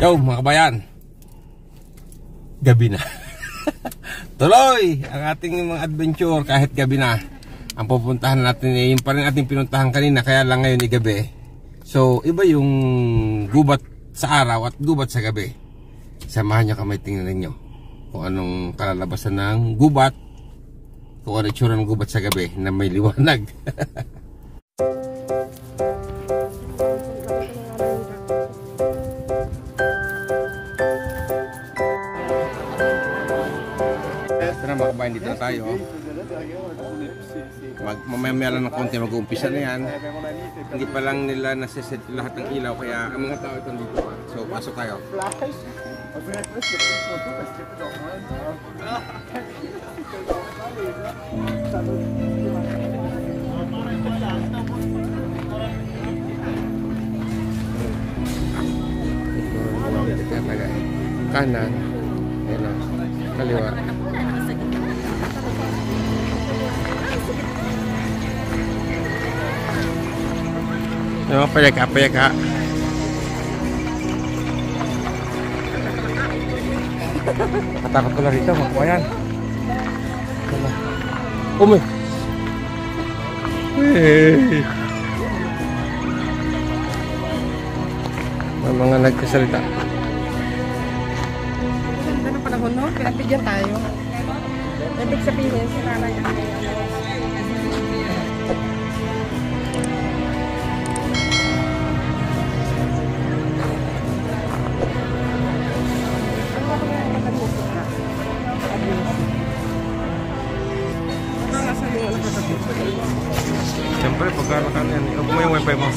Yo mga kabayan, gabi na. Tuloy ang ating mga adventure kahit gabi na. Ang pupuntahan natin eh, yung pa rin ating pinuntahan kanina, kaya lang ngayon ay gabi. So iba yung gubat sa araw at gubat sa gabi. Samahan nyo kami, tingnan nyo kung anong kalalabasan ng gubat, kung ano itsura ng gubat sa gabi na may liwanag. Mga kabayan, dito na tayo. Mamaya lang ng konti mag-uumpisa na yan. Hindi pa lang nila nasiset lahat ng ilaw, kaya ang mga tao ito dito pa. So pasok tayo. Kanan, kaliwa. No, payag ka. Katakot ko lang rito, mga kabayan. Umi. May mga nagkasalita. Ganda ng panahon, no? Pinagbigyan tayo. Ibig sabihin, sinala yan. Siyempre, pagkarakan yan. Ikaw mo yung wifi mo.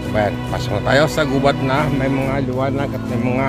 Bayan, pasok na tayo sa gubat na may mga liwanag at may mga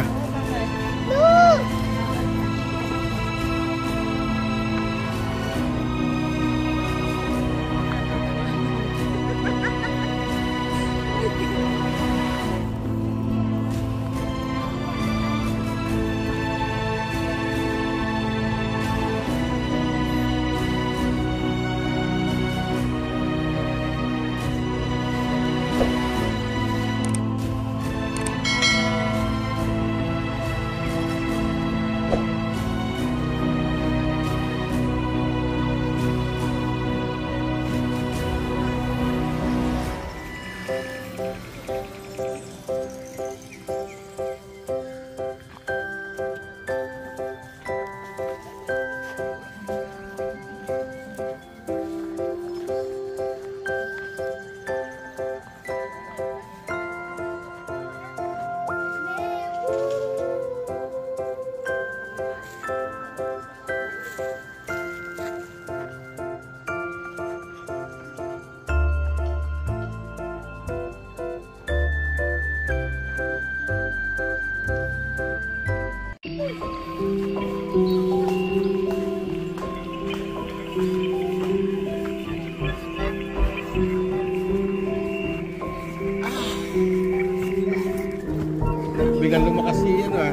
biglang lumakas si ano ah.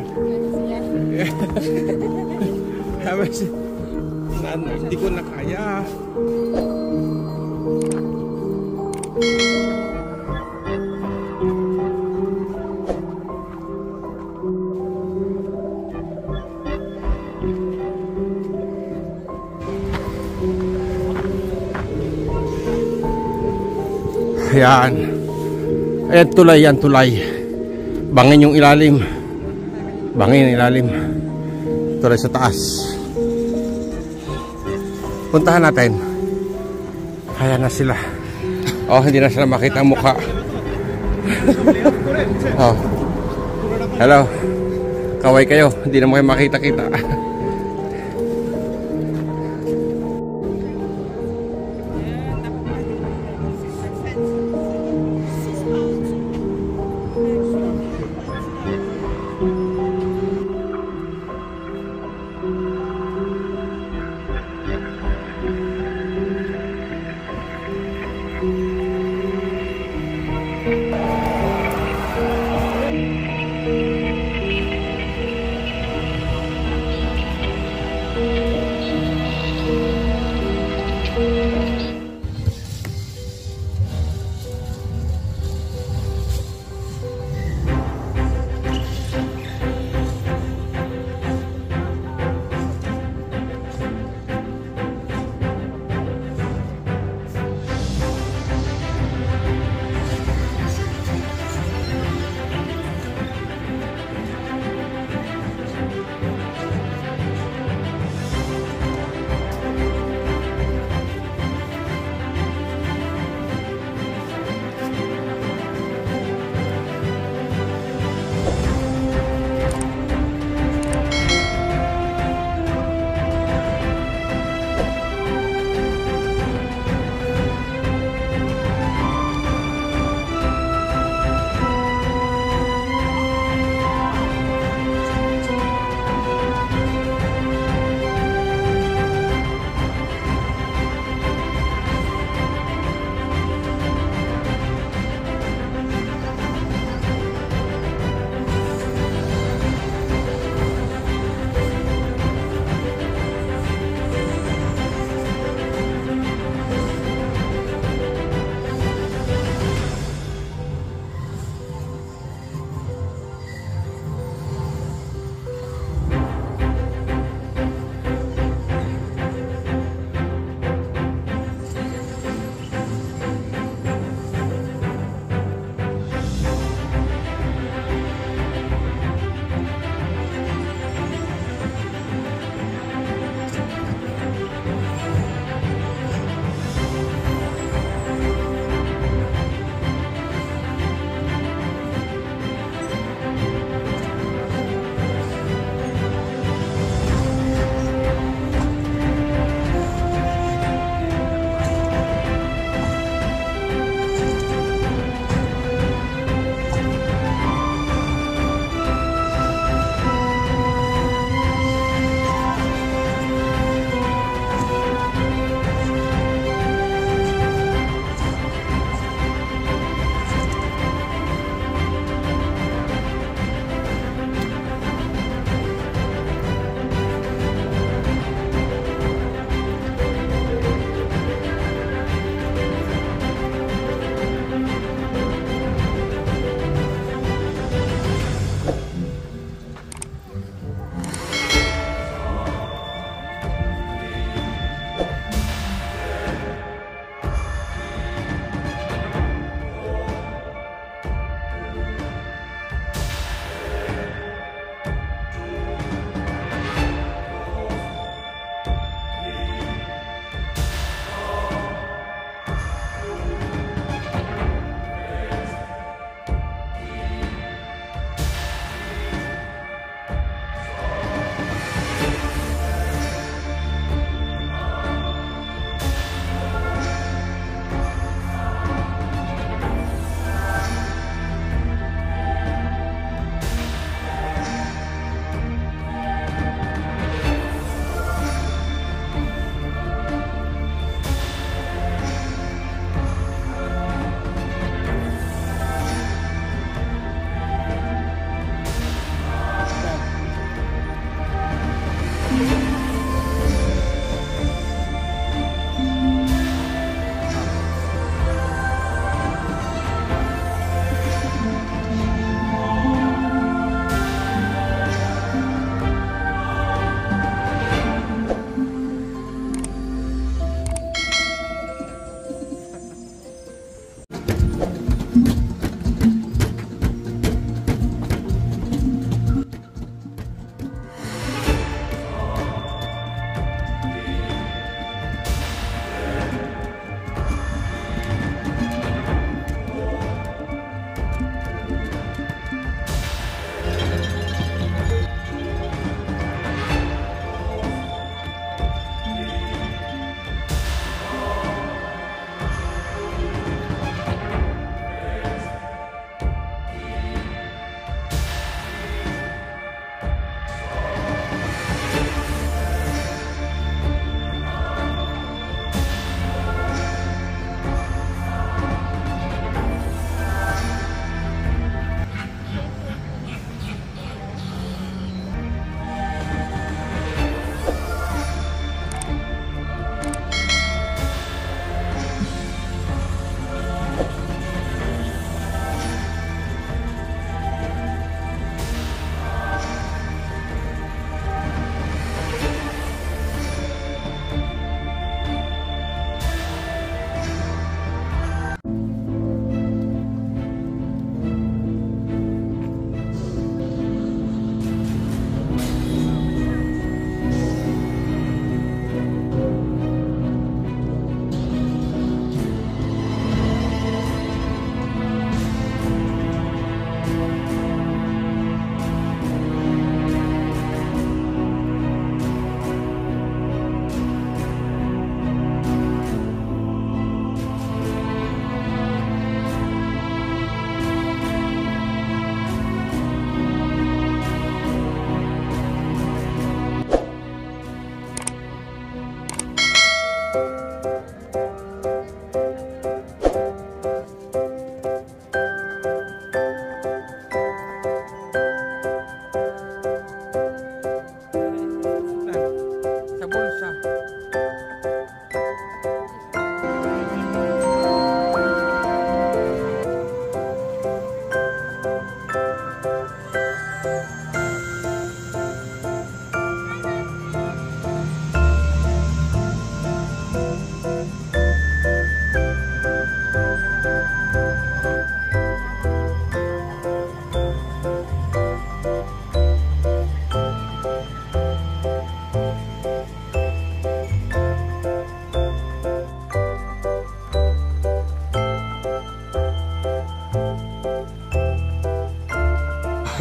Hindi ko na kaya. Ayan. Ayan tulay, yan tulay. Bangin yung ilalim. Bangin yung ilalim. Tulay sa taas. Puntahan natin. Ayan na sila. Oh, hindi na sila makita ang mukha. Oh. Hello. Kaway kayo. Hindi na mo kayo makita-kita.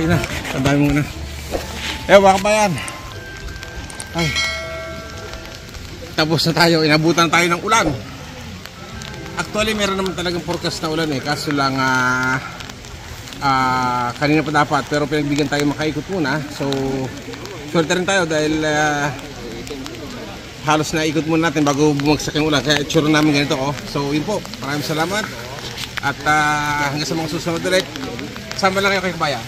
Ayun na, tandaan muna. Baka pa yan. Ay. Tapos na tayo, inabutan tayo ng ulan. Actually, meron naman talagang forecast na ulan kaso lang kanina pa dapat, pero pinagbigyan tayo makaikot muna. So, swerte rin tayo dahil halos naikot muna natin bago bumagsak yung ulan. Kaya itsura namin ganito. So, yun po. Maraming salamat. At hanggang sa mga susunod ulit. Sama lang kayo kay Kabayan.